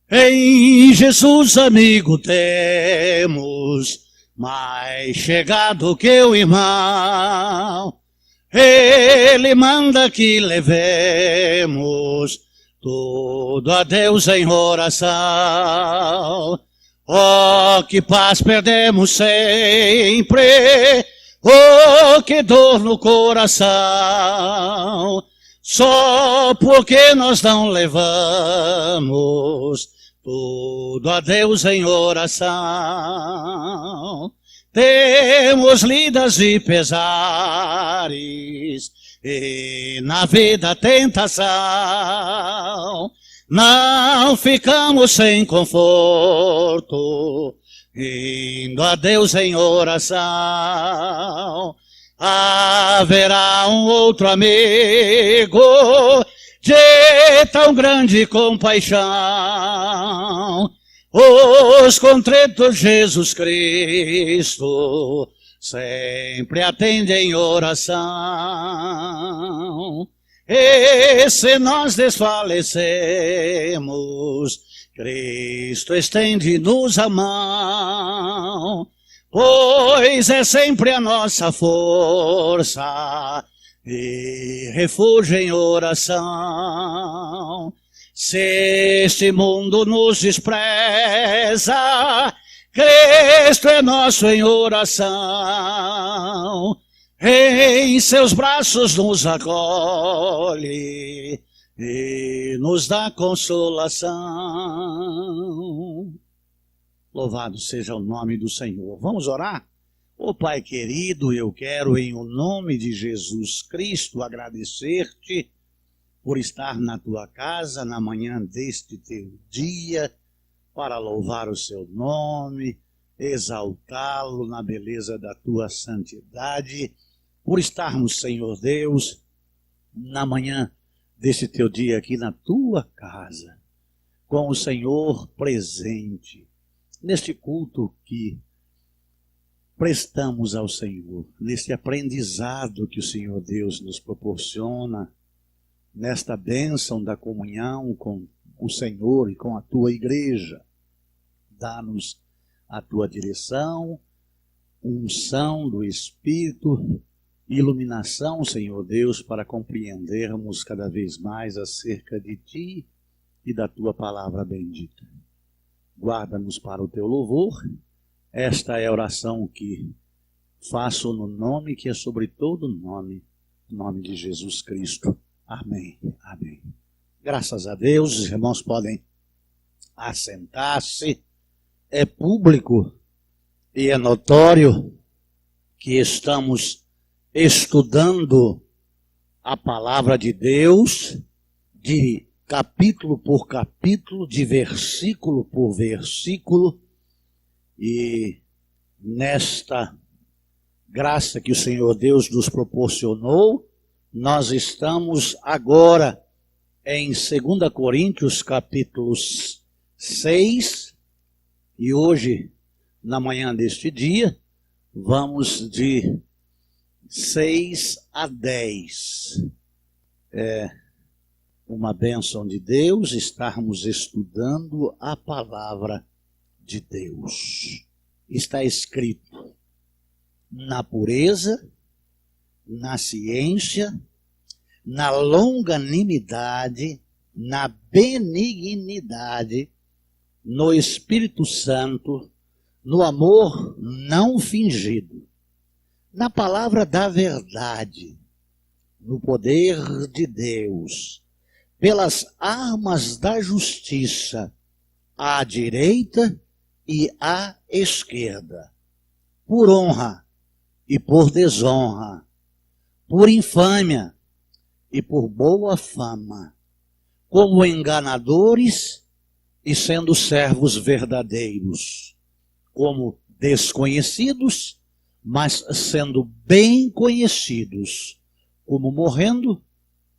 Em Jesus, amigo, temos mais chegado que o irmão. Ele manda que levemos tudo a Deus em oração. Oh, que paz perdemos sempre, oh, que dor no coração, só porque nós não levamos tudo a Deus em oração. Temos lidas e pesares, e na vida tentação, não ficamos sem conforto, indo a Deus em oração. Haverá um outro amigo de tão grande compaixão, os contritos Jesus Cristo sempre atende em oração. E se nós desfalecemos, Cristo estende-nos a mão, pois é sempre a nossa força e refúgio em oração. Se este mundo nos despreza, Cristo é nosso em oração. Em seus braços nos acolhe e nos dá consolação. Louvado seja o nome do Senhor. Vamos orar? Ô Pai querido, eu quero em o nome de Jesus Cristo agradecer-te por estar na tua casa na manhã deste teu dia, para louvar o seu nome, exaltá-lo na beleza da tua santidade, por estarmos, Senhor Deus, na manhã desse teu dia aqui na tua casa, com o Senhor presente, neste culto que prestamos ao Senhor, neste aprendizado que o Senhor Deus nos proporciona, nesta bênção da comunhão com o Senhor e com a tua igreja. Dá-nos a tua direção, unção do Espírito, iluminação, Senhor Deus, para compreendermos cada vez mais acerca de ti e da tua palavra bendita. Guarda-nos para o teu louvor. Esta é a oração que faço no nome que é sobre todo nome, no nome de Jesus Cristo. Amém. Amém. Graças a Deus, os irmãos podem assentar-se. É público e é notório que estamos estudando a palavra de Deus de capítulo por capítulo, de versículo por versículo, e nesta graça que o Senhor Deus nos proporcionou, nós estamos agora em 2 Coríntios capítulo 6, e hoje, na manhã deste dia, vamos de 6 a 10. É uma bênção de Deus estarmos estudando a palavra de Deus. Está escrito: na pureza, na ciência, na longanimidade, na benignidade, no Espírito Santo, no amor não fingido, na palavra da verdade, no poder de Deus, pelas armas da justiça, à direita e à esquerda, por honra e por desonra, por infâmia e por boa fama, como enganadores e sendo servos verdadeiros, como desconhecidos, mas sendo bem conhecidos, como morrendo,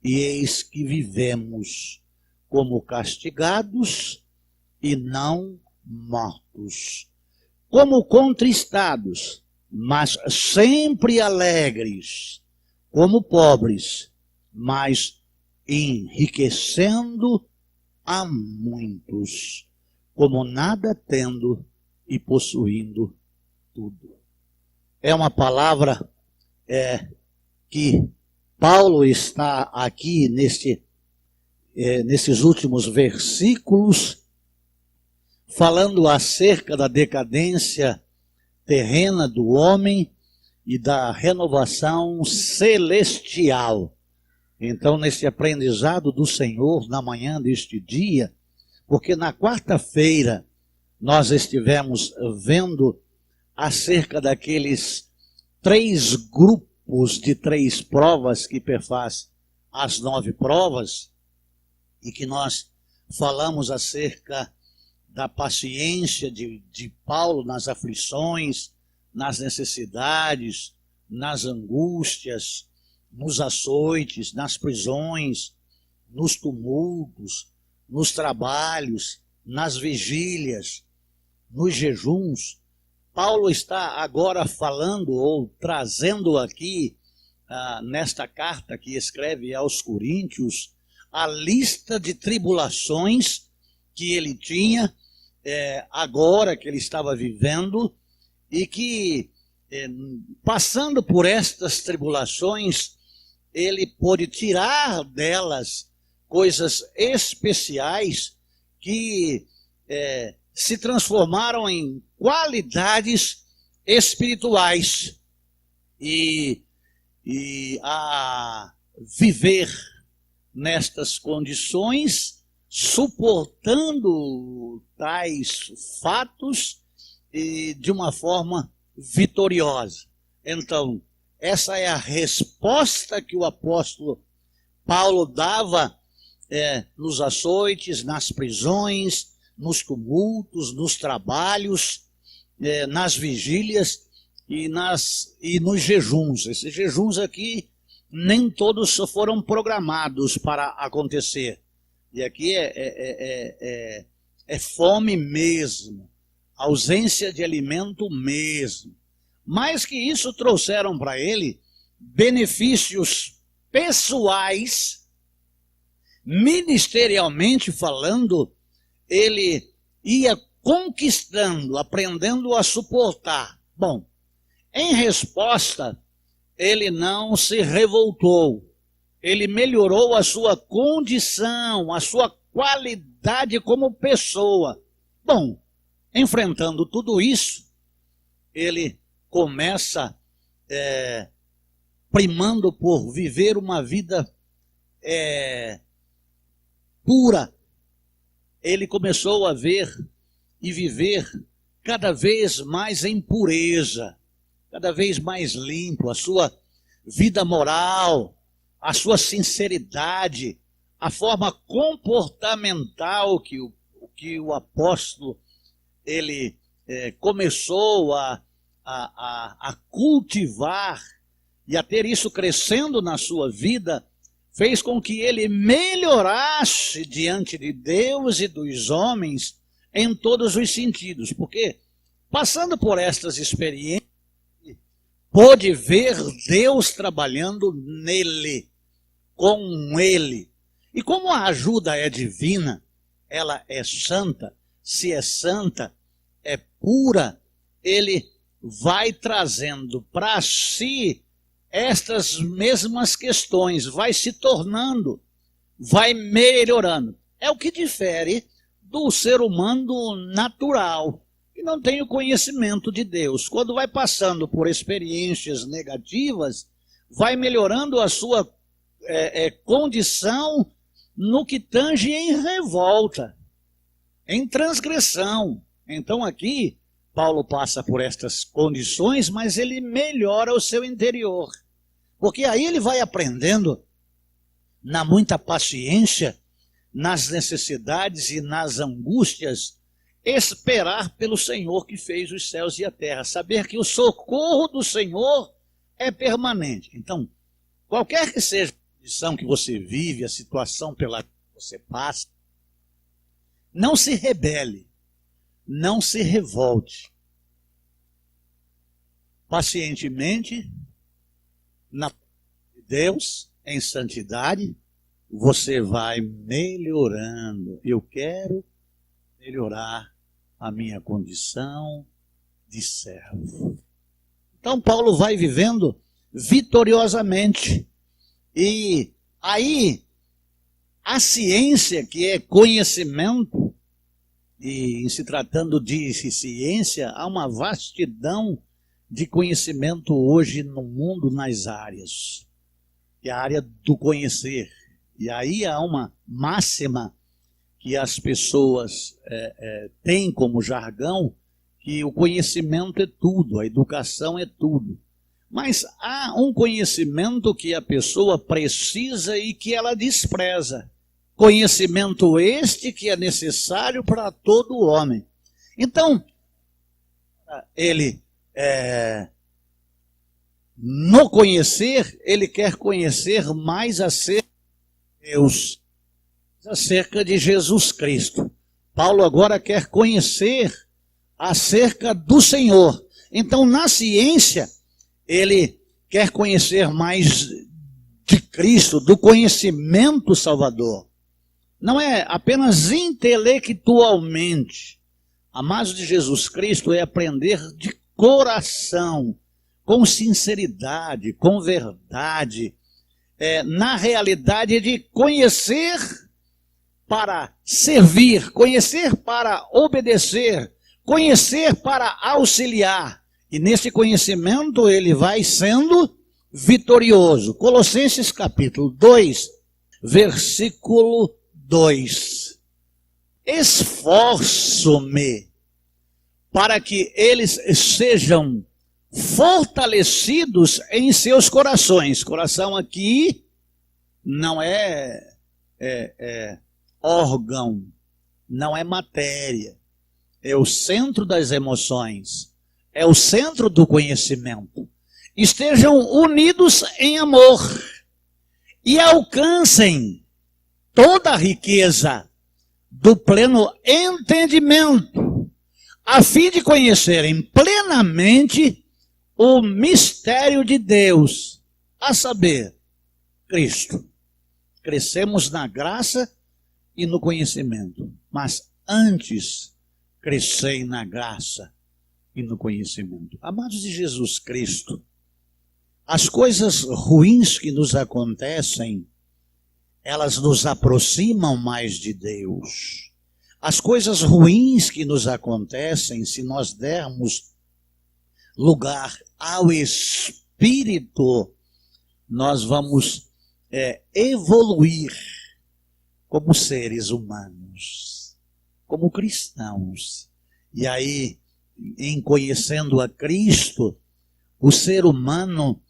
e eis que vivemos, como castigados e não mortos, como contristados, mas sempre alegres, como pobres, mas enriquecendo a muitos, como nada tendo e possuindo tudo. É uma palavra que Paulo está aqui nesses últimos versículos falando acerca da decadência terrena do homem e da renovação celestial. Então, nesse aprendizado do Senhor, na manhã deste dia, porque na quarta-feira nós estivemos vendo acerca daqueles 3 grupos de 3 provas que perfaz as 9 provas, e que nós falamos acerca da paciência de Paulo nas aflições, nas necessidades, nas angústias, nos açoites, nas prisões, nos tumultos, nos trabalhos, nas vigílias, nos jejuns. Paulo está agora falando ou trazendo aqui, nesta carta que escreve aos Coríntios, a lista de tribulações que ele tinha, agora que ele estava vivendo, e que, passando por estas tribulações, ele pôde tirar delas coisas especiais que se transformaram em qualidades espirituais, e a viver nestas condições, suportando tais fatos de uma forma vitoriosa. Então, essa é a resposta que o apóstolo Paulo dava nos açoites, nas prisões, nos tumultos, nos trabalhos, nas vigílias e nos jejuns. Esses jejuns aqui, nem todos foram programados para acontecer. E aqui é fome mesmo, ausência de alimento mesmo. Mais que isso, trouxeram para ele benefícios pessoais, ministerialmente falando. Ele ia conquistando, aprendendo a suportar. Bom, em resposta, ele não se revoltou. Ele melhorou a sua condição, a sua qualidade como pessoa. Bom, enfrentando tudo isso, ele começa primando por viver uma vida pura. Ele começou a ver e viver cada vez mais em pureza, cada vez mais limpo, a sua vida moral, a sua sinceridade, a forma comportamental que o apóstolo ele começou a cultivar e a ter isso crescendo na sua vida, fez com que ele melhorasse diante de Deus e dos homens em todos os sentidos, porque passando por estas experiências, pôde ver Deus trabalhando nele, com ele. E como a ajuda é divina, ela é santa, se é santa, é pura, ele vai trazendo para si estas mesmas questões, vai se tornando, vai melhorando. É o que difere do ser humano natural, que não tem o conhecimento de Deus. Quando vai passando por experiências negativas, vai melhorando a sua condição no que tange em revolta, em transgressão. Então aqui, Paulo passa por estas condições, mas ele melhora o seu interior. Porque aí ele vai aprendendo, na muita paciência, nas necessidades e nas angústias, esperar pelo Senhor que fez os céus e a terra. Saber que o socorro do Senhor é permanente. Então, qualquer que seja a condição que você vive, a situação pela que você passa, não se rebele, não se revolte. Pacientemente, na Deus, em santidade, você vai melhorando. Eu quero melhorar a minha condição de servo. Então Paulo vai vivendo vitoriosamente. E aí, a ciência, que é conhecimento, e em se tratando de ciência, há uma vastidão de conhecimento hoje no mundo nas áreas. Que é a área do conhecer. E aí há uma máxima que as pessoas têm como jargão, que o conhecimento é tudo, a educação é tudo. Mas há um conhecimento que a pessoa precisa e que ela despreza. Conhecimento este que é necessário para todo homem. Então, ele, no conhecer, ele quer conhecer mais acerca de Deus, acerca de Jesus Cristo. Paulo agora quer conhecer acerca do Senhor. Então, na ciência, ele quer conhecer mais de Cristo, do conhecimento salvador. Não é apenas intelectualmente. Amados de Jesus Cristo é aprender de coração, com sinceridade, com verdade, na realidade de conhecer para servir, conhecer para obedecer, conhecer para auxiliar. E nesse conhecimento ele vai sendo vitorioso. Colossenses capítulo 2, versículo 2. Esforço-me para que eles sejam fortalecidos em seus corações. Coração aqui não é órgão, não é matéria. É o centro das emoções. É o centro do conhecimento. Estejam unidos em amor e alcancem toda a riqueza do pleno entendimento, a fim de conhecerem plenamente o mistério de Deus, a saber, Cristo. Crescemos na graça e no conhecimento, mas antes crescei na graça e no conhecimento. Amados de Jesus Cristo, as coisas ruins que nos acontecem, elas nos aproximam mais de Deus. As coisas ruins que nos acontecem, se nós dermos lugar ao Espírito, nós vamos evoluir como seres humanos, como cristãos. E aí, em conhecendo a Cristo, o ser humano,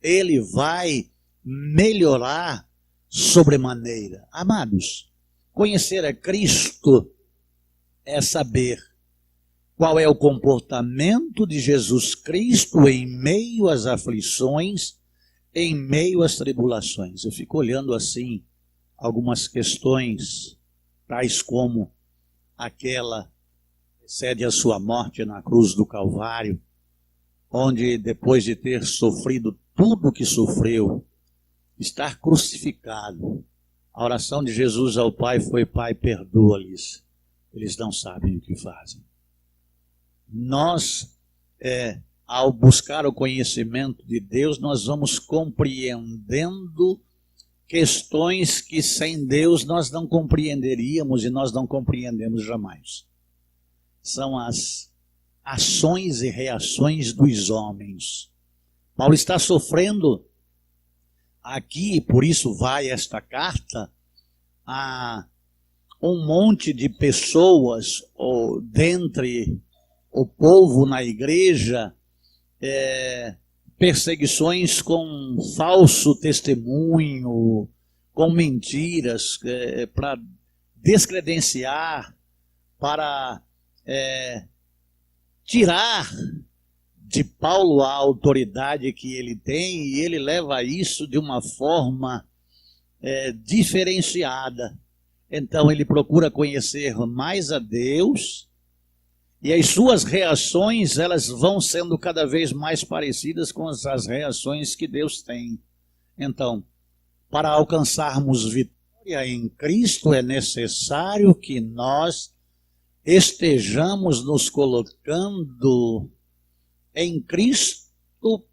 ele vai melhorar sobremaneira. Amados, conhecer a Cristo é saber qual é o comportamento de Jesus Cristo em meio às aflições, em meio às tribulações. Eu fico olhando assim algumas questões, tais como aquela que precede a sua morte na cruz do Calvário, onde depois de ter sofrido tudo o que sofreu, estar crucificado, a oração de Jesus ao Pai foi: Pai, perdoa-lhes, eles não sabem o que fazem. Nós, ao buscar o conhecimento de Deus, nós vamos compreendendo questões que sem Deus nós não compreenderíamos e nós não compreendemos jamais. São as ações e reações dos homens. Paulo está sofrendo aqui, por isso vai esta carta a um monte de pessoas, ou dentre o povo na igreja, perseguições com falso testemunho, com mentiras, para descredenciar, para tirar de Paulo a autoridade que ele tem, e ele leva isso de uma forma diferenciada. Então ele procura conhecer mais a Deus, e as suas reações, elas vão sendo cada vez mais parecidas com as reações que Deus tem. Então, para alcançarmos vitória em Cristo, é necessário que nós estejamos nos colocando em Cristo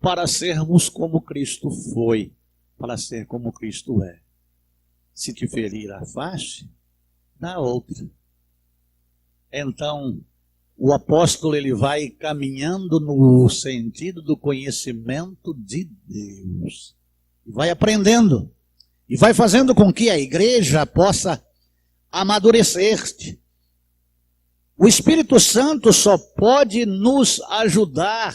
para sermos como Cristo foi, para ser como Cristo é. Se te ferir a face, dá outra. Então, o apóstolo ele vai caminhando no sentido do conhecimento de Deus. E vai aprendendo. E vai fazendo com que a igreja possa amadurecer. O Espírito Santo só pode nos ajudar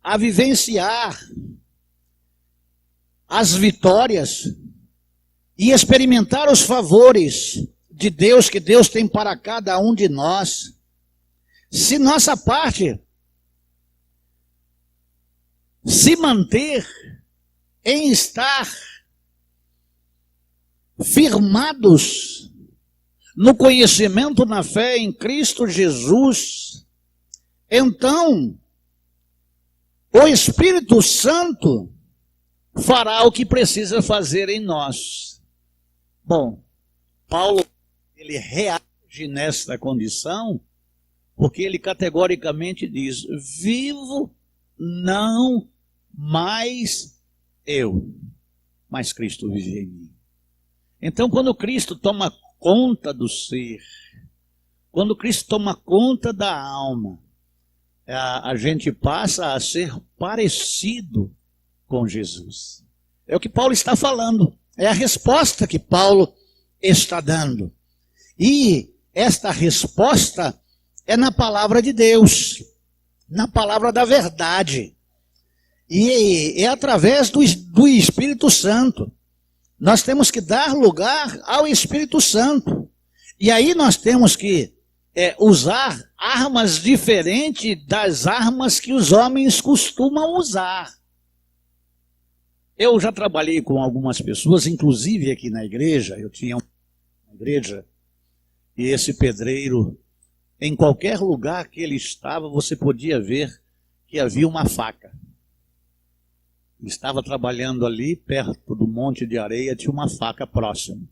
a vivenciar as vitórias e experimentar os favores de Deus que Deus tem para cada um de nós. Se nossa parte se manter em estar firmados no conhecimento, na fé em Cristo Jesus, então o Espírito Santo fará o que precisa fazer em nós. Bom, Paulo, ele reage nesta condição, porque ele categoricamente diz: vivo não mais eu, mas Cristo vive em mim. Então, quando Cristo toma conta do ser, quando Cristo toma conta da alma, a gente passa a ser parecido com Jesus. É o que Paulo está falando, é a resposta que Paulo está dando. E esta resposta é na palavra de Deus, na palavra da verdade. E é através do Espírito Santo. Nós temos que dar lugar ao Espírito Santo. E aí nós temos que usar armas diferentes das armas que os homens costumam usar. Eu já trabalhei com algumas pessoas, inclusive aqui na igreja. Eu tinha uma igreja e esse pedreiro, em qualquer lugar que ele estava, você podia ver que havia uma faca. Ele estava trabalhando ali, perto do monte de areia, tinha uma faca próxima.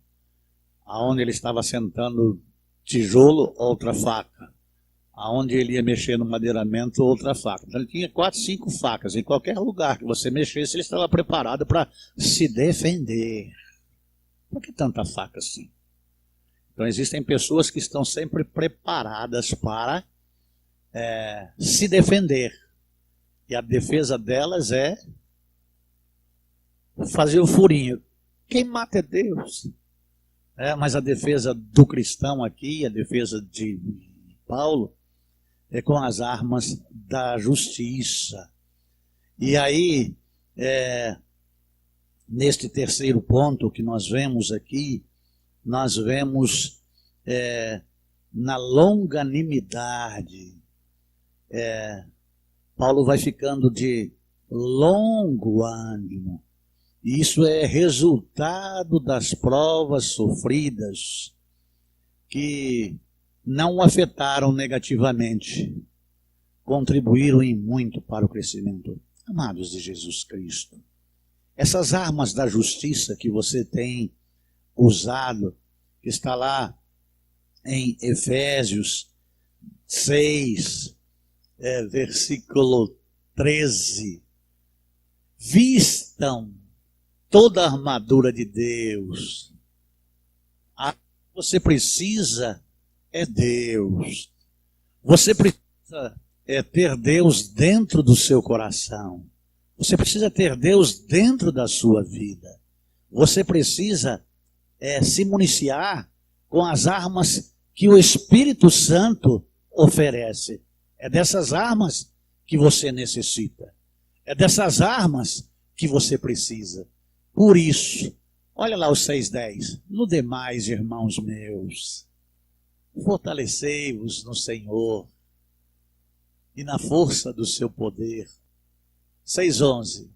Aonde ele estava sentando tijolo, outra faca. Aonde ele ia mexer no madeiramento, outra faca. Então ele tinha 4, 5 facas. Em qualquer lugar que você mexesse, ele estava preparado para se defender. Por que tanta faca assim? Então existem pessoas que estão sempre preparadas para se defender. E a defesa delas é fazer o furinho. Quem mata é Deus. Mas a defesa do cristão aqui, a defesa de Paulo, é com as armas da justiça. E aí, neste terceiro ponto que nós vemos aqui, nós vemos na longanimidade. Paulo vai ficando de longo ânimo. Isso é resultado das provas sofridas que não o afetaram negativamente, contribuíram em muito para o crescimento. Amados de Jesus Cristo, essas armas da justiça que você tem usado, que está lá em Efésios 6, versículo 13, vistam toda a armadura de Deus. Você precisa Deus. Você precisa ter Deus dentro do seu coração. Você precisa ter Deus dentro da sua vida. Você precisa se municiar com as armas que o Espírito Santo oferece. É dessas armas que você necessita. É dessas armas que você precisa. Por isso, olha lá os 6:10. No demais, irmãos meus, fortalecei-vos no Senhor e na força do seu poder. 6:11.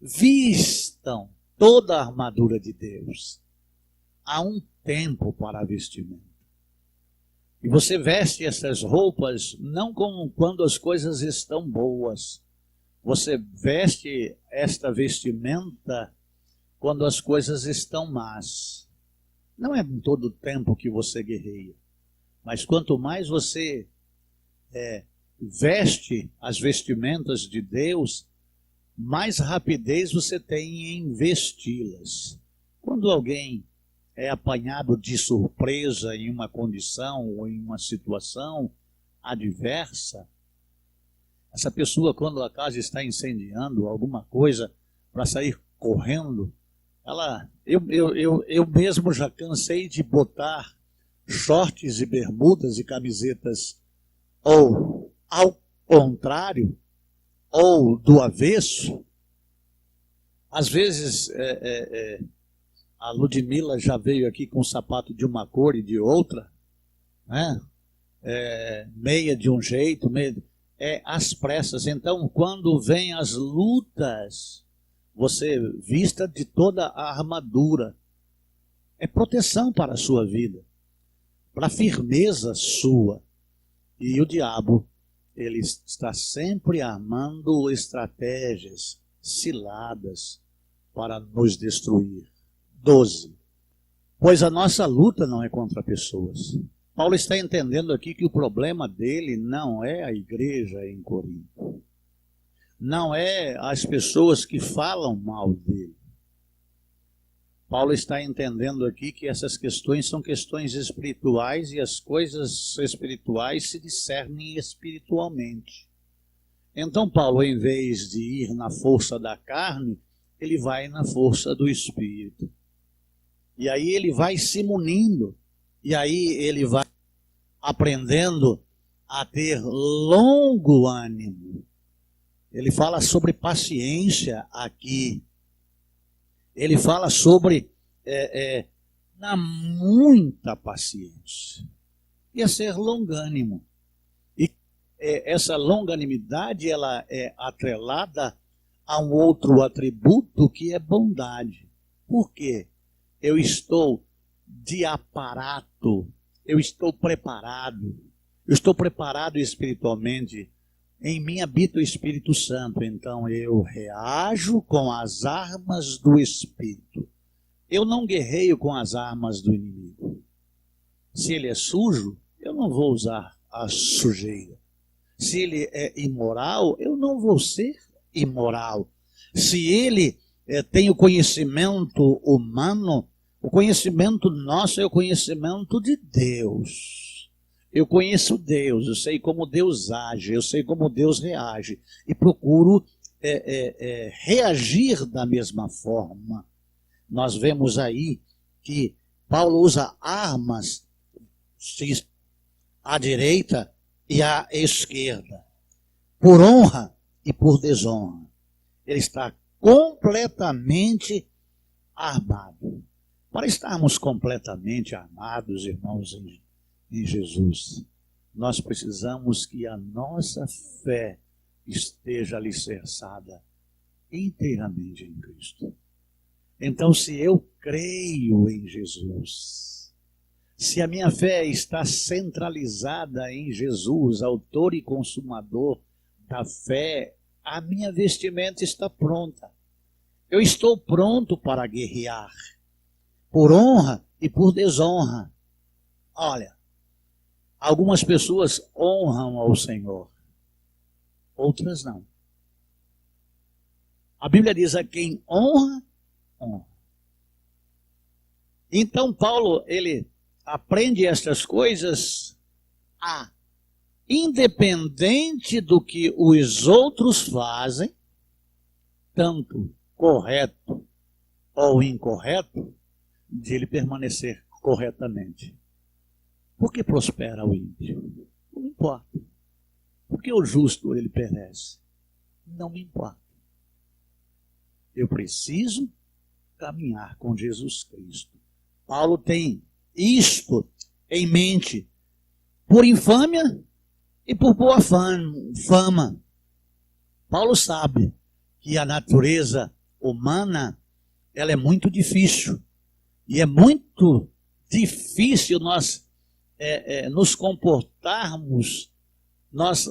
Vistam toda a armadura de Deus. Há um tempo para vestimento. E você veste essas roupas não como quando as coisas estão boas. Você veste esta vestimenta quando as coisas estão más. Não é em todo o tempo que você guerreia. Mas quanto mais você veste as vestimentas de Deus, mais rapidez você tem em vesti-las. Quando alguém é apanhado de surpresa em uma condição ou em uma situação adversa, essa pessoa, quando a casa está incendiando alguma coisa, para sair correndo, eu mesmo já cansei de botar shorts e bermudas e camisetas ou ao contrário, ou do avesso. Às vezes a Ludmila já veio aqui com um sapato de uma cor e de outra, né? Meia de um jeito, meia às pressas. Então, quando vem as lutas, você vista de toda a armadura. É proteção para a sua vida, para a firmeza sua. E o diabo, ele está sempre armando estratégias, ciladas, para nos destruir. 12. Pois a nossa luta não é contra pessoas. Paulo está entendendo aqui que o problema dele não é a igreja em Corinto. Não é as pessoas que falam mal dele. Paulo está entendendo aqui que essas questões são questões espirituais e as coisas espirituais se discernem espiritualmente. Então Paulo, em vez de ir na força da carne, ele vai na força do Espírito. E aí ele vai se munindo. E aí ele vai aprendendo a ter longo ânimo. Ele fala sobre paciência aqui. Ele fala sobre na muita paciência. E a ser longânimo. E essa longanimidade, ela é atrelada a um outro atributo que é bondade. Por quê? Eu estou de aparato, eu estou preparado espiritualmente, em mim habita o Espírito Santo, então eu reajo com as armas do Espírito. Eu não guerreio com as armas do inimigo. Se ele é sujo, eu não vou usar a sujeira. Se ele é imoral, eu não vou ser imoral. Se ele tem o conhecimento humano, o conhecimento nosso é o conhecimento de Deus. Eu conheço Deus, eu sei como Deus age, eu sei como Deus reage. E procuro reagir da mesma forma. Nós vemos aí que Paulo usa armas à direita e à esquerda, por honra e por desonra. Ele está completamente armado. Para estarmos completamente armados, irmãos, em Jesus, nós precisamos que a nossa fé esteja alicerçada inteiramente em Cristo. Então, se eu creio em Jesus, se a minha fé está centralizada em Jesus, autor e consumador da fé, a minha vestimenta está pronta. Eu estou pronto para guerrear, por honra e por desonra. Olha, algumas pessoas honram ao Senhor, outras não. A Bíblia diz: a quem honra, honra. Então Paulo, ele aprende estas coisas independente do que os outros fazem, tanto correto ou incorreto, de ele permanecer corretamente. Por que prospera o ímpio? Não me importa. Por que o justo ele perece? Não me importa. Eu preciso caminhar com Jesus Cristo. Paulo tem isto em mente, por infâmia e por boa fama. Paulo sabe que a natureza humana, ela é muito difícil. E é muito difícil nós nos comportarmos, nós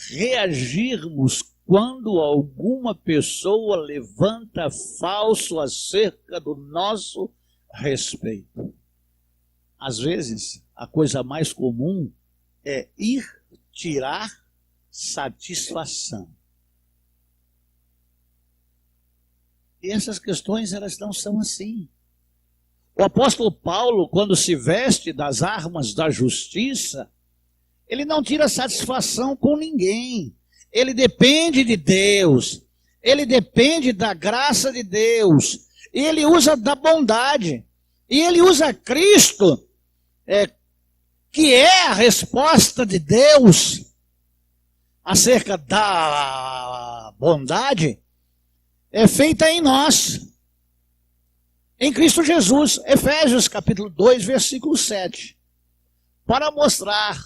reagirmos quando alguma pessoa levanta falso acerca do nosso respeito. Às vezes, a coisa mais comum é ir tirar satisfação. E essas questões, elas não são assim. O apóstolo Paulo, quando se veste das armas da justiça, ele não tira satisfação com ninguém. Ele depende de Deus. Ele depende da graça de Deus. E ele usa da bondade. E ele usa Cristo, que é a resposta de Deus acerca da bondade, é feita em nós. Em Cristo Jesus, Efésios capítulo 2, versículo 7. Para mostrar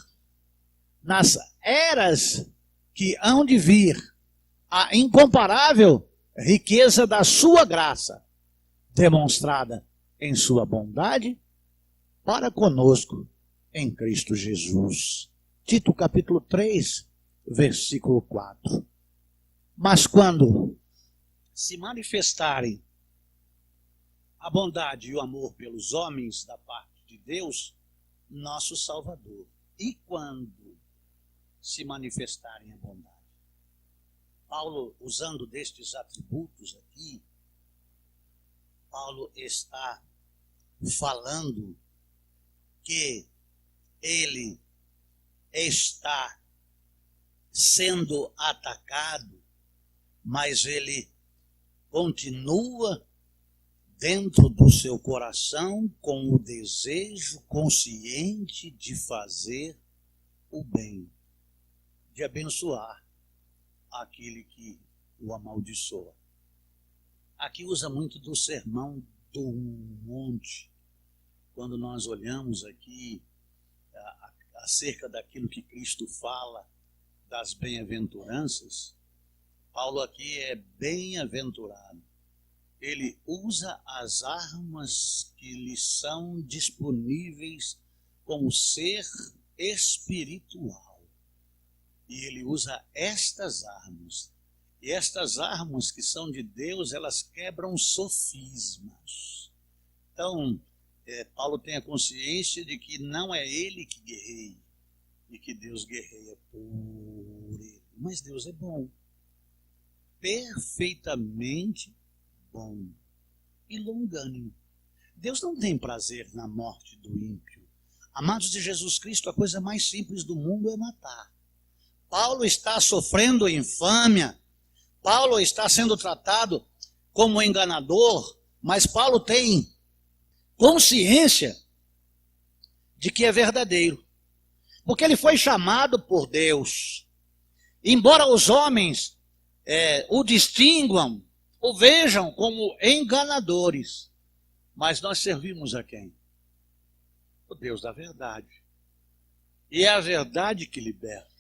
nas eras que hão de vir a incomparável riqueza da sua graça, demonstrada em sua bondade para conosco em Cristo Jesus. Tito capítulo 3, versículo 4. Mas quando se manifestarem a bondade e o amor pelos homens da parte de Deus, nosso Salvador. E quando se manifestarem a bondade? Paulo, usando destes atributos aqui, Paulo está falando que ele está sendo atacado, mas ele continua dentro do seu coração com o desejo consciente de fazer o bem, de abençoar aquele que o amaldiçoa. Aqui usa muito do sermão do monte. Quando nós olhamos aqui acerca daquilo que Cristo fala das bem-aventuranças, Paulo aqui é bem-aventurado. Ele usa as armas que lhe são disponíveis como ser espiritual. E ele usa estas armas. E estas armas que são de Deus, elas quebram sofismas. Então, Paulo tem a consciência de que não é ele que guerreia, e que Deus guerreia por ele. Mas Deus é bom, perfeitamente bom e longânimo. Deus não tem prazer na morte do ímpio. Amados de Jesus Cristo, a coisa mais simples do mundo é matar. Paulo está sofrendo infâmia, Paulo está sendo tratado como enganador, mas Paulo tem consciência de que é verdadeiro, porque ele foi chamado por Deus. Embora os homens o distinguam, o vejam como enganadores, mas nós servimos a quem? O Deus da verdade. E é a verdade que liberta.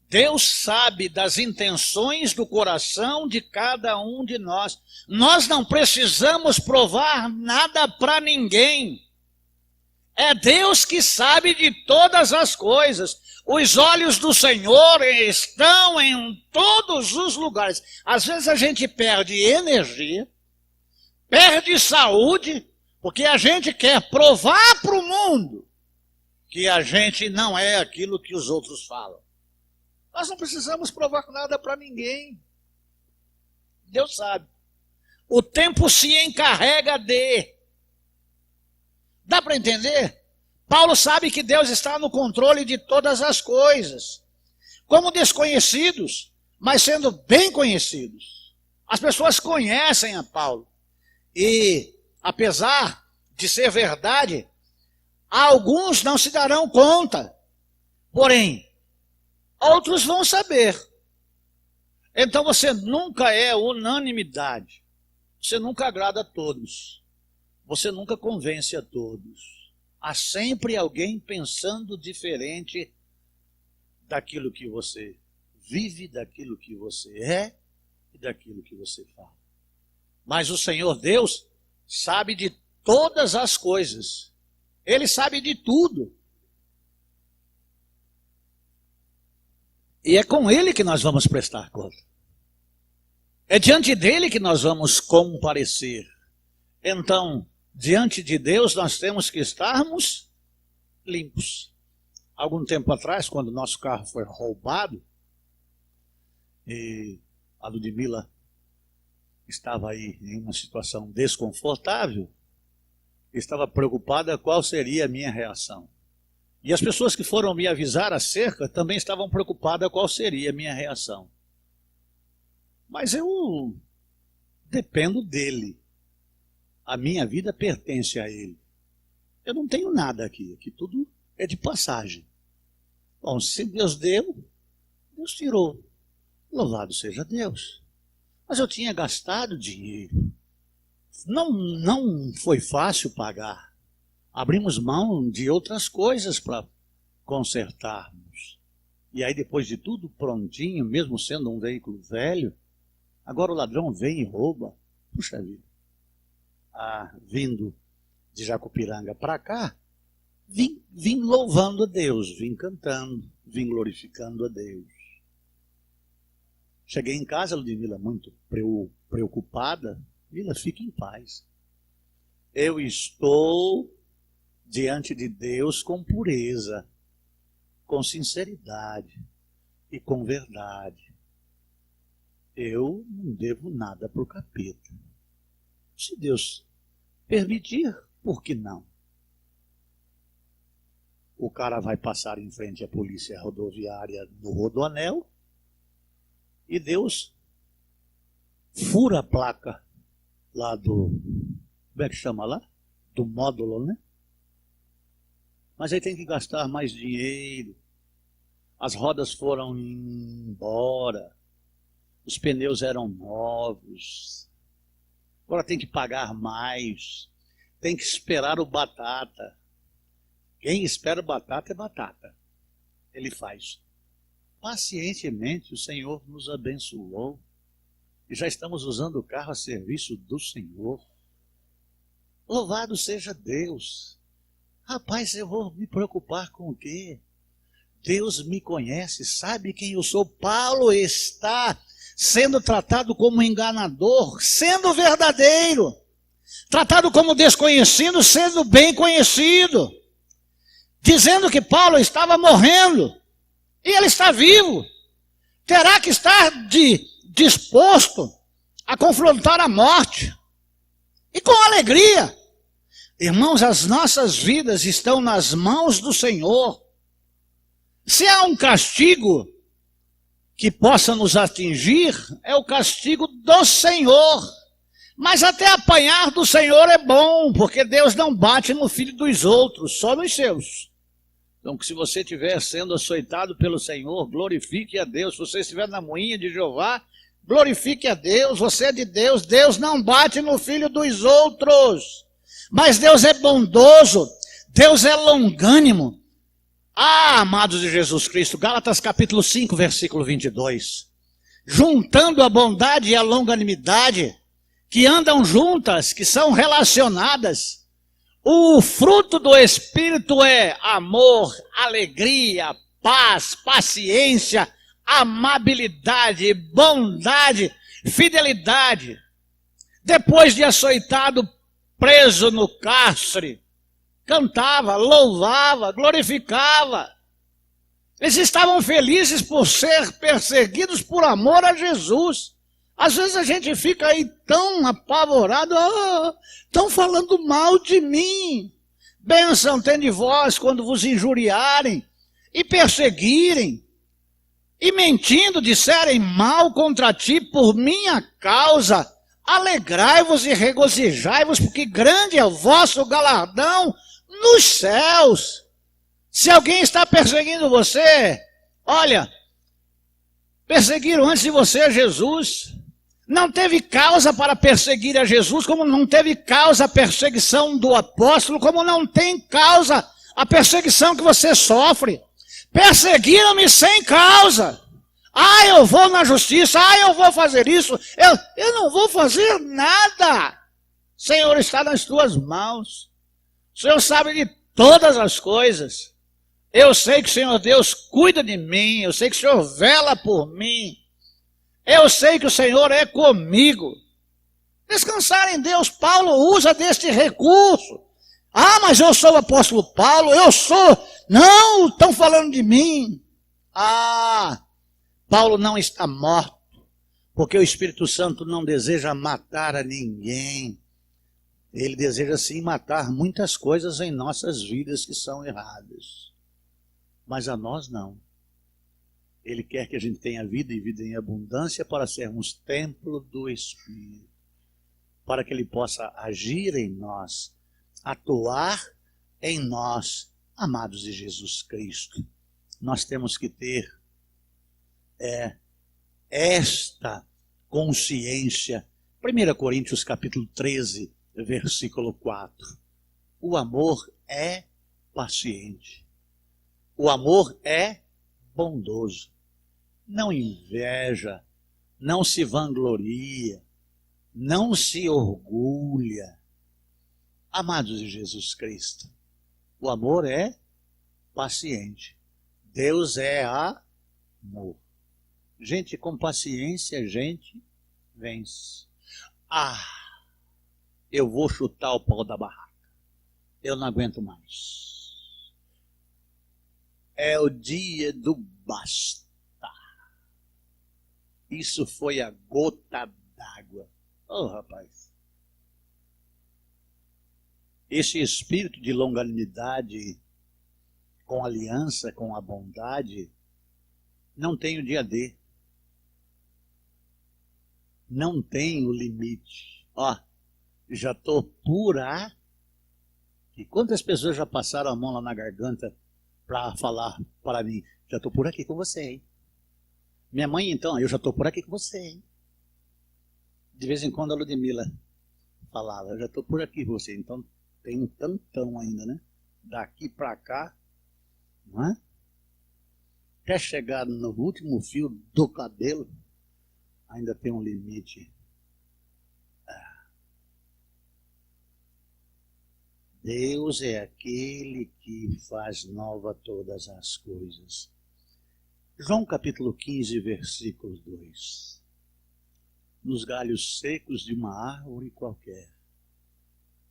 Deus sabe das intenções do coração de cada um de nós. Nós não precisamos provar nada para ninguém. É Deus que sabe de todas as coisas. Os olhos do Senhor estão em todos os lugares. Às vezes a gente perde energia, perde saúde, porque a gente quer provar para o mundo que a gente não é aquilo que os outros falam. Nós não precisamos provar nada para ninguém. Deus sabe. O tempo se encarrega de. Dá para entender? Paulo sabe que Deus está no controle de todas as coisas. Como desconhecidos, mas sendo bem conhecidos. As pessoas conhecem a Paulo. E, apesar de ser verdade, alguns não se darão conta. Porém, outros vão saber. Então você nunca é unanimidade. Você nunca agrada a todos. Você nunca convence a todos. Há sempre alguém pensando diferente daquilo que você vive, daquilo que você é e daquilo que você fala. Mas o Senhor Deus sabe de todas as coisas. Ele sabe de tudo. E é com Ele que nós vamos prestar conta. É diante dele que nós vamos comparecer. Então, diante de Deus, nós temos que estarmos limpos. Algum tempo atrás, quando o nosso carro foi roubado, e a Ludmila estava aí em uma situação desconfortável, estava preocupada qual seria a minha reação. E as pessoas que foram me avisar acerca também estavam preocupadas qual seria a minha reação. Mas eu dependo dele. A minha vida pertence a ele. Eu não tenho nada aqui tudo é de passagem. Bom, se Deus deu, Deus tirou. Louvado seja Deus. Mas eu tinha gastado dinheiro. Não foi fácil pagar. Abrimos mão de outras coisas para consertarmos. E aí, depois de tudo prontinho, mesmo sendo um veículo velho, agora o ladrão vem e rouba. Puxa vida. Vindo de Jacupiranga para cá, vim louvando a Deus, vim cantando, vim glorificando a Deus. Cheguei em casa, Ludmila, muito preocupada. Vila, fique em paz. Eu estou diante de Deus com pureza, com sinceridade e com verdade. Eu não devo nada para o capeta. Se Deus permitir, por que não? O cara vai passar em frente à polícia rodoviária no Rodoanel e Deus fura a placa lá do... Como é que chama lá? Do módulo, né? Mas aí tem que gastar mais dinheiro. As rodas foram embora. Os pneus eram novos. Agora tem que pagar mais. Tem que esperar o batata. Quem espera o batata é batata. Ele faz. Pacientemente o Senhor nos abençoou. E já estamos usando o carro a serviço do Senhor. Louvado seja Deus. Rapaz, eu vou me preocupar com o quê? Deus me conhece, sabe quem eu sou. Paulo está sendo tratado como enganador, sendo verdadeiro. Tratado como desconhecido, sendo bem conhecido. Dizendo que Paulo estava morrendo. E ele está vivo. Terá que estar disposto a confrontar a morte. E com alegria. Irmãos, as nossas vidas estão nas mãos do Senhor. Se há um castigo que possa nos atingir, é o castigo do Senhor. Mas até apanhar do Senhor é bom, porque Deus não bate no filho dos outros, só nos seus. Então, se você estiver sendo açoitado pelo Senhor, glorifique a Deus. Se você estiver na moinha de Jeová, glorifique a Deus. Você é de Deus. Deus não bate no filho dos outros. Mas Deus é bondoso. Deus é longânimo. Amados de Jesus Cristo, Gálatas capítulo 5, versículo 22. Juntando a bondade e a longanimidade, que andam juntas, que são relacionadas. O fruto do Espírito é amor, alegria, paz, paciência, amabilidade, bondade, fidelidade. Depois de açoitado, preso no cárcere, cantava, louvava, glorificava. Eles estavam felizes por ser perseguidos por amor a Jesus. Às vezes a gente fica aí tão apavorado, estão falando mal de mim. Bênção tem de vós quando vos injuriarem e perseguirem, e mentindo disserem mal contra ti por minha causa. Alegrai-vos e regozijai-vos, porque grande é o vosso galardão nos céus. Se alguém está perseguindo você, olha, perseguiram antes de você a Jesus. Não teve causa para perseguir a Jesus, como não teve causa a perseguição do apóstolo, como não tem causa a perseguição que você sofre. Perseguiram-me sem causa. Eu vou na justiça, eu vou fazer isso. Eu não vou fazer nada. O Senhor está nas tuas mãos. O Senhor sabe de todas as coisas. Eu sei que o Senhor Deus cuida de mim. Eu sei que o Senhor vela por mim. Eu sei que o Senhor é comigo. Descansar em Deus, Paulo usa deste recurso. Ah, mas eu sou o apóstolo Paulo, eu sou. Não, estão falando de mim. Ah, Paulo não está morto, porque o Espírito Santo não deseja matar a ninguém. Ele deseja sim matar muitas coisas em nossas vidas que são erradas. Mas a nós não. Ele quer que a gente tenha vida e vida em abundância para sermos templo do Espírito. Para que ele possa agir em nós, atuar em nós, amados de Jesus Cristo. Nós temos que ter esta consciência. 1 Coríntios capítulo 13, versículo 4. O amor é paciente. O amor é bondoso. Não inveja, não se vangloria, não se orgulha. Amados de Jesus Cristo, o amor é paciente. Deus é amor. Gente com paciência, a gente vence. Ah, eu vou chutar o pau da barraca. Eu não aguento mais. É o dia do basta. Isso foi a gota d'água. Oh, rapaz. Esse espírito de longanimidade com aliança, com a bondade, não tem o dia D. Não tem o limite. Ó, já estou por aqui. Quantas pessoas já passaram a mão lá na garganta para falar para mim? Já estou por aqui com você, hein? Minha mãe, então, eu já estou por aqui com você, hein? De vez em quando a Ludmila falava, eu já estou por aqui com você. Então tem um tantão ainda, né? Daqui para cá, não é? Até chegar no último fio do cabelo, ainda tem um limite. Deus é aquele que faz nova todas as coisas. João capítulo 15, versículo 2. Nos galhos secos de uma árvore qualquer,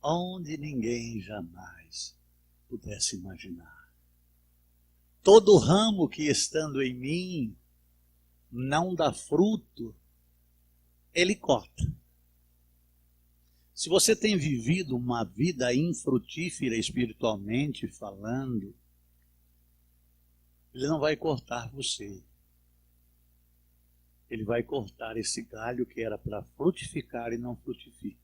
onde ninguém jamais pudesse imaginar. Todo ramo que estando em mim não dá fruto, ele corta. Se você tem vivido uma vida infrutífera espiritualmente falando, ele não vai cortar você. Ele vai cortar esse galho que era para frutificar e não frutifica.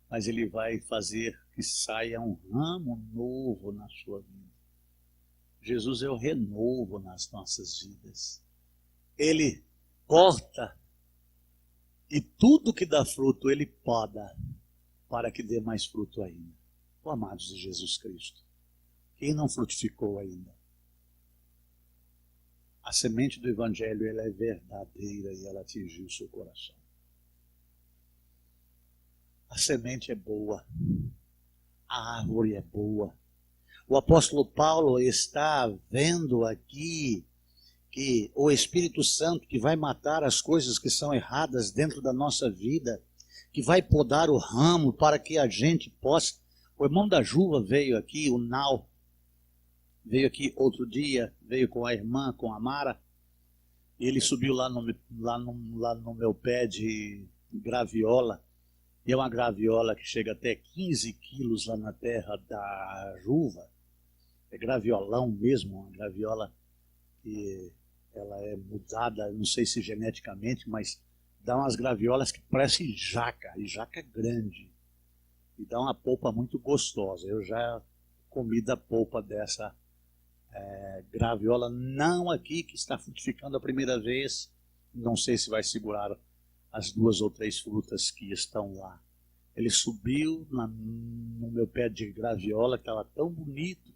Mas ele vai fazer que saia um ramo novo na sua vida. Jesus é o renovo nas nossas vidas. Ele corta e tudo que dá fruto ele poda para que dê mais fruto ainda. Oh, amados de Jesus Cristo, quem não frutificou ainda? A semente do Evangelho ela é verdadeira e ela atingiu o seu coração. A semente é boa, a árvore é boa. O apóstolo Paulo está vendo aqui que o Espírito Santo que vai matar as coisas que são erradas dentro da nossa vida, que vai podar o ramo para que a gente possa... O irmão da Juva veio aqui, o Nau, veio aqui outro dia, veio com a irmã, com a Mara, e ele subiu lá no meu pé de graviola, e é uma graviola que chega até 15 quilos lá na terra da Juva, é graviolão mesmo, uma graviola que ela é mudada, não sei se geneticamente, mas dá umas graviolas que parecem jaca, e jaca grande, e dá uma polpa muito gostosa. Eu já comi da polpa dessa graviola, não aqui que está frutificando a primeira vez, não sei se vai segurar as 2 ou 3 frutas que estão lá. Ele subiu no meu pé de graviola, que estava tão bonito,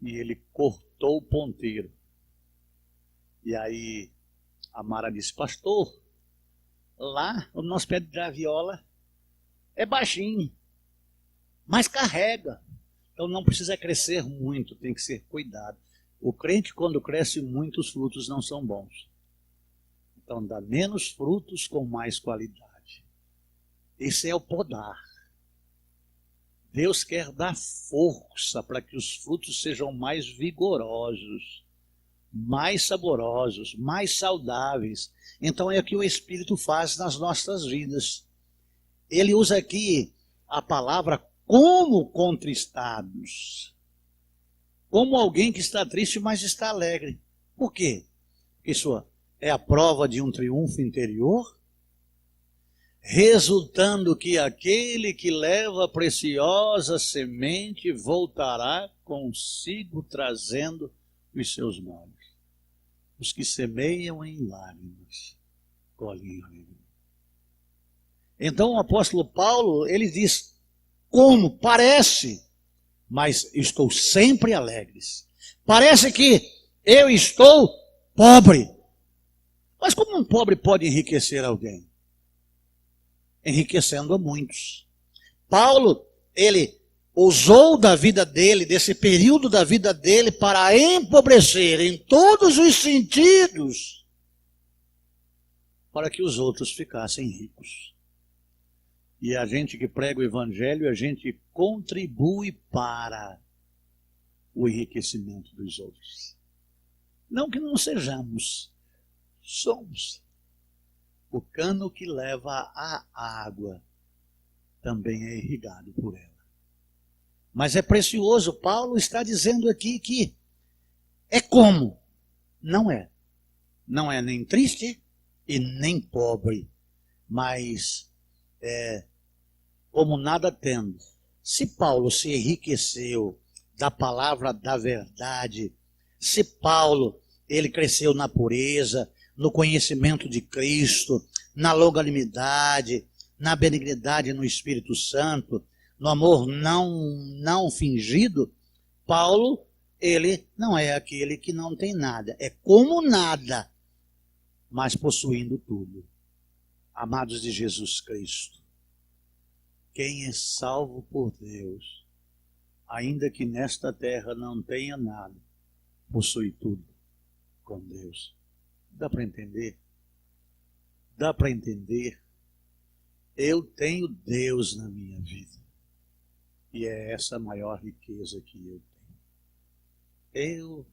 e ele cortou o ponteiro. E aí a Mara disse, pastor, lá o nosso pé de graviola é baixinho, mas carrega. Então não precisa crescer muito, tem que ser cuidado. O crente, quando cresce muito, os frutos não são bons. Então dá menos frutos com mais qualidade. Esse é o podar. Deus quer dar força para que os frutos sejam mais vigorosos, mais saborosos, mais saudáveis. Então é o que o Espírito faz nas nossas vidas. Ele usa aqui a palavra como contristados. Como alguém que está triste, mas está alegre. Por quê? Isso é a prova de um triunfo interior, resultando que aquele que leva a preciosa semente voltará consigo trazendo os seus molhos. Os que semeiam em lágrimas, colhem alegria. Então o apóstolo Paulo, ele diz, como? Parece, mas estou sempre alegre. Parece que eu estou pobre. Mas como um pobre pode enriquecer alguém? Enriquecendo a muitos. Paulo, ele usou da vida dele, desse período da vida dele, para empobrecer em todos os sentidos, para que os outros ficassem ricos. E a gente que prega o evangelho, a gente contribui para o enriquecimento dos outros. Não que não sejamos, somos. O cano que leva a água também é irrigado por ela. Mas é precioso, Paulo está dizendo aqui que é como? Não é. Não é nem triste e nem pobre, mas como nada tendo. Se Paulo se enriqueceu da palavra da verdade, se Paulo, ele cresceu na pureza, no conhecimento de Cristo, na longanimidade, na benignidade no Espírito Santo, no amor não fingido, Paulo, ele não é aquele que não tem nada, é como nada, mas possuindo tudo. Amados de Jesus Cristo, quem é salvo por Deus, ainda que nesta terra não tenha nada, possui tudo com Deus. Dá para entender? Dá para entender? Eu tenho Deus na minha vida. E é essa a maior riqueza que eu tenho.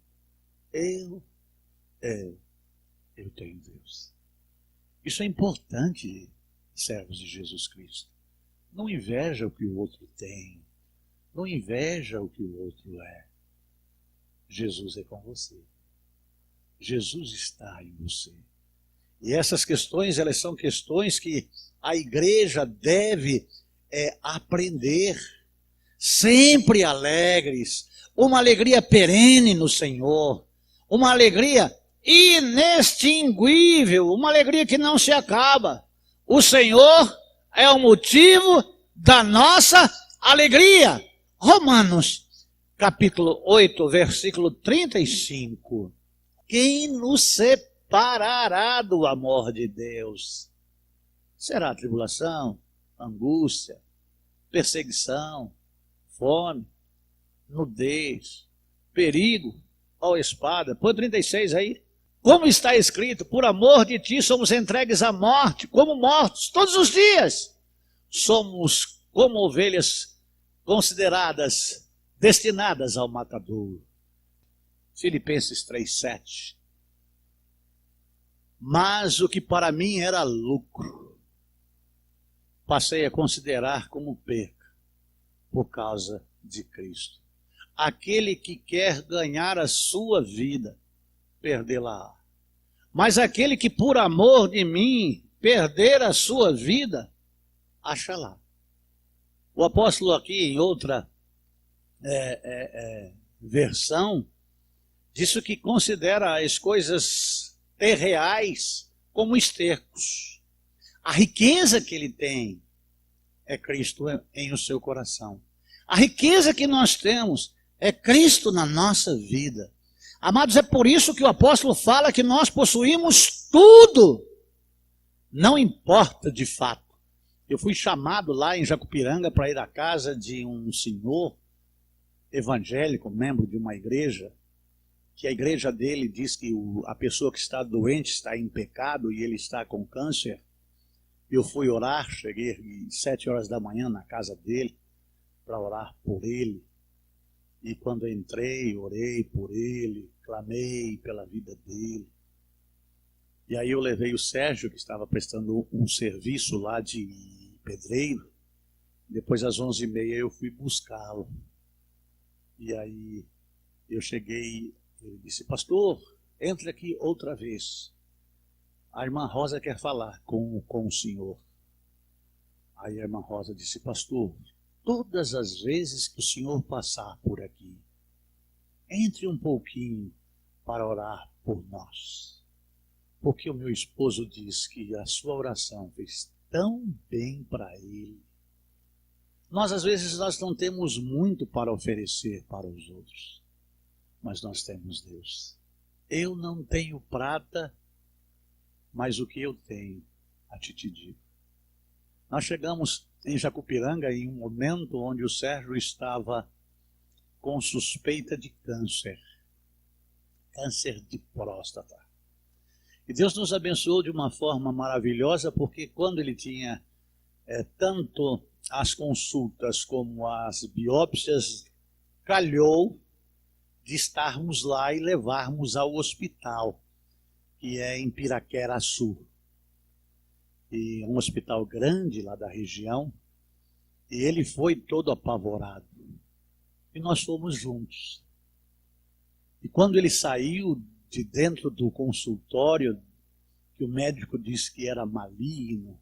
Eu tenho Deus. Isso é importante, servos de Jesus Cristo. Não inveja o que o outro tem. Não inveja o que o outro é. Jesus é com você. Jesus está em você. E essas questões, elas são questões que a igreja deve aprender. Sempre alegres, uma alegria perene no Senhor, uma alegria inextinguível, uma alegria que não se acaba. O Senhor é o motivo da nossa alegria. Romanos, capítulo 8, versículo 35. Quem nos separará do amor de Deus? Será tribulação, angústia, perseguição, fome, nudez, perigo, ou espada. Põe 36 aí. Como está escrito, por amor de ti somos entregues à morte, como mortos, todos os dias. Somos como ovelhas consideradas, destinadas ao matadouro. Filipenses 3:7. Mas o que para mim era lucro, passei a considerar como perca, por causa de Cristo. Aquele que quer ganhar a sua vida, perdê-la. Mas aquele que por amor de mim perder a sua vida, acha-la. O apóstolo aqui em outra versão, disse que considera as coisas terreais como estercos. A riqueza que ele tem é Cristo em o seu coração. A riqueza que nós temos é Cristo na nossa vida. Amados, é por isso que o apóstolo fala que nós possuímos tudo. Não importa de fato. Eu fui chamado lá em Jacupiranga para ir à casa de um senhor evangélico, membro de uma igreja, que a igreja dele diz que a pessoa que está doente está em pecado e ele está com câncer. Eu fui orar, cheguei às 7 horas da manhã na casa dele. para orar por ele. E quando entrei, orei por ele, clamei pela vida dele. E aí eu levei o Sérgio, que estava prestando um serviço lá de pedreiro. Depois às 11h30 eu fui buscá-lo. E aí eu cheguei, ele disse, pastor, entre aqui outra vez. A irmã Rosa quer falar com o senhor. Aí a irmã Rosa disse, pastor, todas as vezes que o senhor passar por aqui, entre um pouquinho para orar por nós. Porque o meu esposo diz que a sua oração fez tão bem para ele. Nós, às vezes, nós não temos muito para oferecer para os outros, mas nós temos Deus. Eu não tenho prata, mas o que eu tenho, a ti te digo. Nós chegamos em Jacupiranga em um momento onde o Sérgio estava com suspeita de câncer de próstata. E Deus nos abençoou de uma forma maravilhosa, porque quando ele tinha tanto as consultas como as biópsias, calhou de estarmos lá e levarmos ao hospital, que é em Piraqueraçu. E um hospital grande lá da região, e ele foi todo apavorado. E nós fomos juntos. E quando ele saiu de dentro do consultório, que o médico disse que era maligno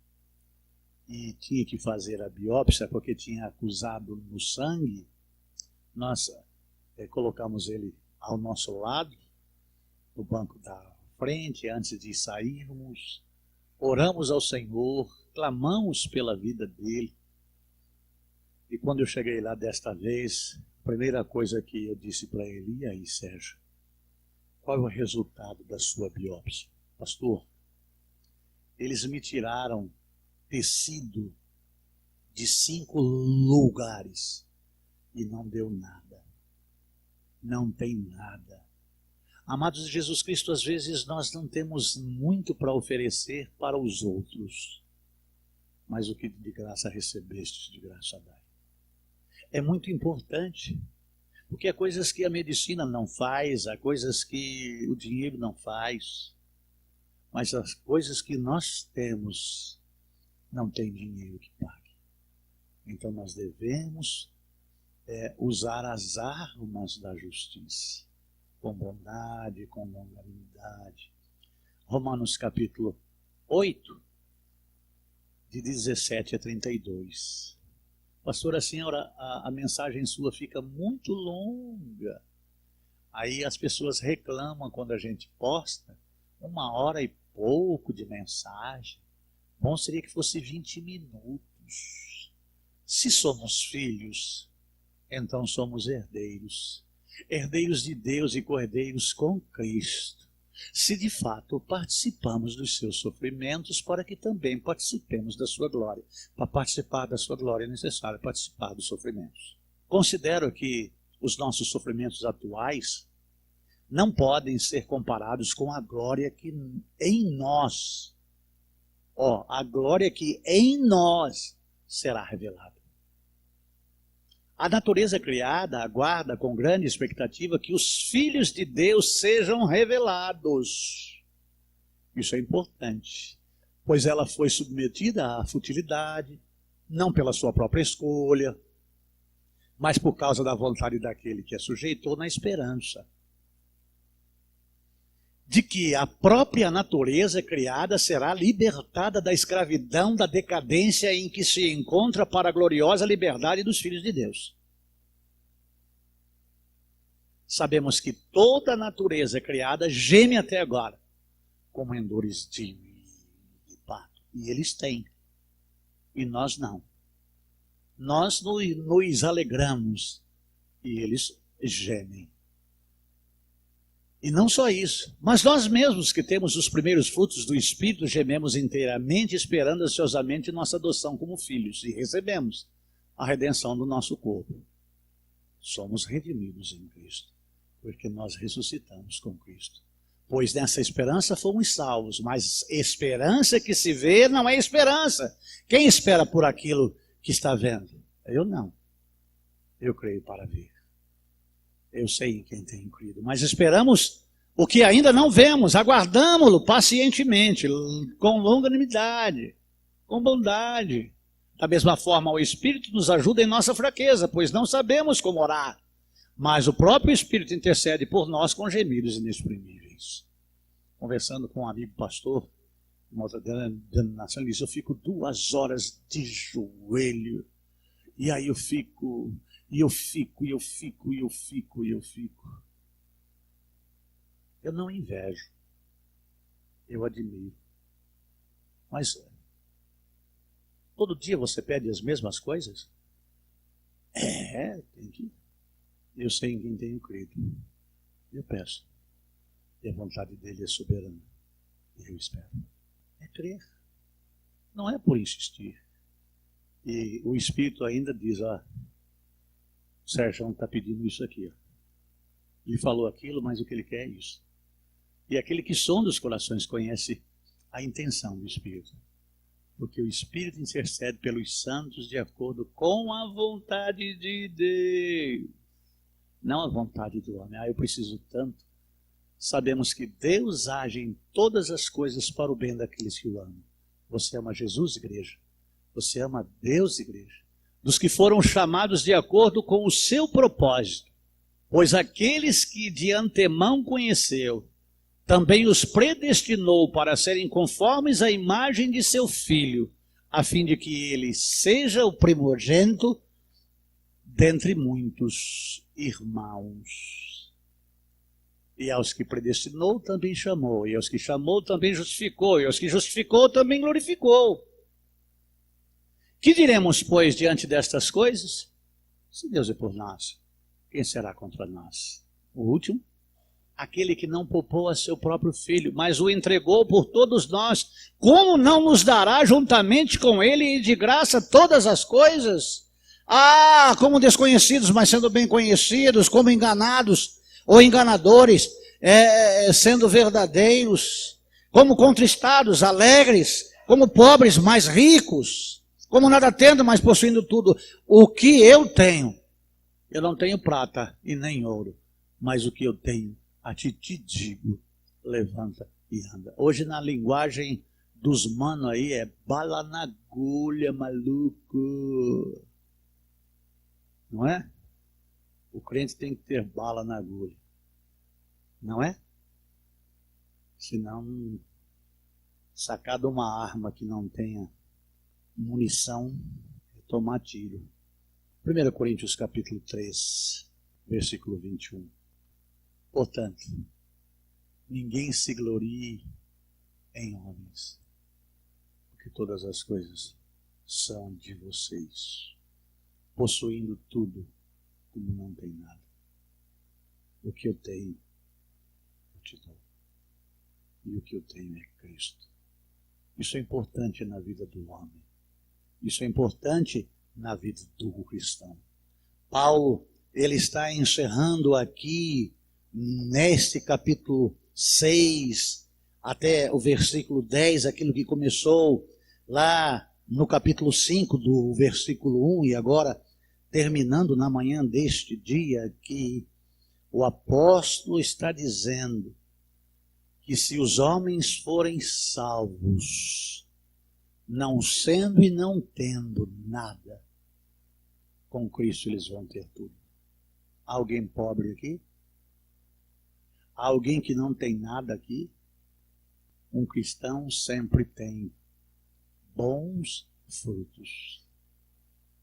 e tinha que fazer a biópsia porque tinha acusado no sangue, nós colocamos ele ao nosso lado, no banco da frente, antes de sairmos, oramos ao Senhor, clamamos pela vida dele. E quando eu cheguei lá desta vez, a primeira coisa que eu disse para ele, e aí, Sérgio, qual é o resultado da sua biópsia? Pastor, eles me tiraram tecido de 5 lugares e não deu nada. Não tem nada. Amados de Jesus Cristo, às vezes nós não temos muito para oferecer para os outros, mas o que de graça recebeste, de graça dai. É muito importante. Porque há coisas que a medicina não faz, há coisas que o dinheiro não faz, mas as coisas que nós temos não tem dinheiro que pague. Então nós devemos usar as armas da justiça, com bondade, com longanimidade. Romanos capítulo 8, de 17 a 32. Pastor, a senhora, a mensagem sua fica muito longa. Aí as pessoas reclamam quando a gente posta 1h e pouco de mensagem. Bom seria que fosse 20 minutos. Se somos filhos, então somos herdeiros. Herdeiros de Deus e cordeiros com Cristo. Se de fato participamos dos seus sofrimentos, para que também participemos da sua glória. Para participar da sua glória é necessário participar dos sofrimentos. Considero que os nossos sofrimentos atuais não podem ser comparados com a glória que em nós, a glória que em nós será revelada. A natureza criada aguarda com grande expectativa que os filhos de Deus sejam revelados. Isso é importante, pois ela foi submetida à futilidade, não pela sua própria escolha, mas por causa da vontade daquele que a sujeitou na esperança de que a própria natureza criada será libertada da escravidão, da decadência em que se encontra para a gloriosa liberdade dos filhos de Deus. Sabemos que toda a natureza criada geme até agora, como em dores de parto. E eles têm, e nós não. Nós nos alegramos, e eles gemem. E não só isso, mas nós mesmos que temos os primeiros frutos do Espírito, gememos inteiramente, esperando ansiosamente nossa adoção como filhos, e recebemos a redenção do nosso corpo. Somos redimidos em Cristo, porque nós ressuscitamos com Cristo. Pois nessa esperança fomos salvos, mas esperança que se vê não é esperança. Quem espera por aquilo que está vendo? Eu não. Eu creio para ver. Eu sei em quem tenho crido. Mas esperamos o que ainda não vemos, aguardamo-lo pacientemente, com longanimidade, com bondade. Da mesma forma, o Espírito nos ajuda em nossa fraqueza, pois não sabemos como orar. Mas o próprio Espírito intercede por nós com gemidos inexprimíveis. Conversando com um amigo pastor, uma outra denominação, ele disse, eu fico 2 horas de joelho, e aí eu fico. Eu não invejo, eu admiro. Mas todo dia você pede as mesmas coisas? Tem que. Eu sei em quem tenho crido. Eu peço. E a vontade dele é soberana. E eu espero. É crer. Não é por insistir. E o Espírito ainda diz, o Sérgio está pedindo isso aqui. Ele falou aquilo, mas o que ele quer é isso. E aquele que sonda os corações conhece a intenção do Espírito. Porque o Espírito intercede pelos santos de acordo com a vontade de Deus. Não a vontade do homem. Eu preciso tanto. Sabemos que Deus age em todas as coisas para o bem daqueles que o amam. Você ama Jesus, igreja? Você ama Deus, igreja? Dos que foram chamados de acordo com o seu propósito. Pois aqueles que de antemão conheceu, também os predestinou para serem conformes à imagem de seu Filho, a fim de que ele seja o primogênito dentre muitos irmãos. E aos que predestinou também chamou, e aos que chamou também justificou, e aos que justificou também glorificou. Que diremos, pois, diante destas coisas? Se Deus é por nós, quem será contra nós? O último, aquele que não poupou a seu próprio Filho, mas o entregou por todos nós, como não nos dará juntamente com ele e de graça todas as coisas? Como desconhecidos, mas sendo bem conhecidos, como enganados ou enganadores, sendo verdadeiros, como contristados, alegres, como pobres, mas ricos, como nada tendo, mas possuindo tudo. O que eu tenho, eu não tenho prata e nem ouro, mas o que eu tenho, a ti te digo, levanta e anda. Hoje na linguagem dos manos aí é bala na agulha, maluco. Não é? O crente tem que ter bala na agulha. Não é? Senão, sacar de uma arma que não tenha munição, é tomar tiro. 1 Coríntios capítulo 3, versículo 21. Portanto, ninguém se glorie em homens, porque todas as coisas são de vocês, possuindo tudo como não tem nada. O que eu tenho, eu te dou. E o que eu tenho é Cristo. Isso é importante na vida do homem. Isso é importante na vida do cristão. Paulo, ele está encerrando aqui, neste capítulo 6, até o versículo 10, aquilo que começou lá no capítulo 5 do versículo 1, e agora terminando na manhã deste dia, que o apóstolo está dizendo que se os homens forem salvos, não sendo e não tendo nada, com Cristo eles vão ter tudo. Há alguém pobre aqui? Há alguém que não tem nada aqui? Um cristão sempre tem bons frutos.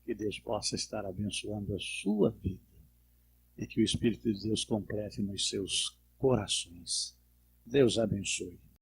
Que Deus possa estar abençoando a sua vida e que o Espírito de Deus complete nos seus corações. Deus abençoe.